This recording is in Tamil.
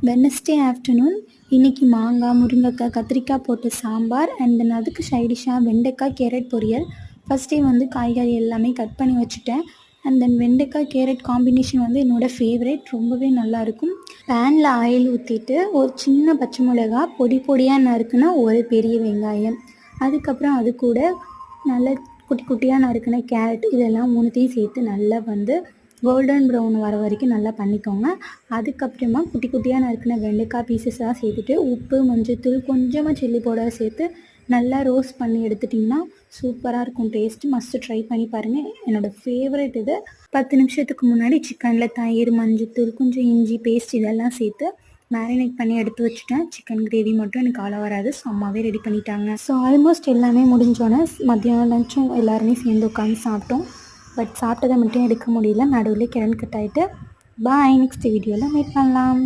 வெட்னஸ்டே ஆஃப்டர்நூன் இன்றைக்கி மாங்காய், முருங்கைக்காய், கத்திரிக்காய் போட்டு சாம்பார் அண்ட் தென் அதுக்கு சைடிஷ்ஷாக வெண்டைக்காய், கேரட் பொரியல். ஃபஸ்ட்டே காய்கறி எல்லாமே கட் பண்ணி வச்சுட்டேன். அண்ட் தென் வெண்டைக்காய், கேரட் காம்பினேஷன் என்னோடய ஃபேவரேட், ரொம்பவே நல்லாயிருக்கும். பேனில் ஆயில் ஊற்றிட்டு ஒரு சின்ன பச்சை மிளகா, பொடி பொடியாக நறுக்குன ஒரு பெரிய வெங்காயம், அதுக்கப்புறம் அது கூட நல்ல குட்டி குட்டியாக நறுக்குன கேரட், இதெல்லாம் மூணுத்தையும் சேர்த்து நல்லா கோல்டன் ப்ரௌன் வர வரைக்கும் நல்லா பண்ணிக்கோங்க. அதுக்கப்புறமா குட்டி குட்டியாக நறுக்குன வெண்டைக்காய் பீசஸாக சேர்த்துட்டு உப்பு, மஞ்சள்தூள், கொஞ்சமாக சில்லி பவுடர் சேர்த்து நல்லா ரோஸ்ட் பண்ணி எடுத்துட்டிங்கன்னா சூப்பராக இருக்கும். டேஸ்ட்டு மஸ்ட்டு ட்ரை பண்ணி பாருங்கள். என்னோடய ஃபேவரட் இது. 10 நிமிஷத்துக்கு முன்னாடி சிக்கனில் தயிர், மஞ்சள்தூள், கொஞ்சம் இஞ்சி பேஸ்ட் இதெல்லாம் சேர்த்து மேரினேட் பண்ணி எடுத்து வச்சுட்டேன். சிக்கன் கிரேவி மட்டும் எனக்கு அவ்வளோ வராது, ஸோ அம்மாவே ரெடி பண்ணிட்டாங்க. ஸோ ஆல்மோஸ்ட் எல்லாமே முடிஞ்சோன்னே மத்தியானம் லஞ்சும் எல்லாருமே சேர்ந்து உட்காந்து சாப்பிட்டோம். பட் சாப்பிட்டதை மட்டும் எடுக்க முடியல, நடுவில் கரண்ட் கட் ஆகிட்டு. பாய், நெக்ஸ்ட் வீடியோவில் மீட் பண்ணலாம்.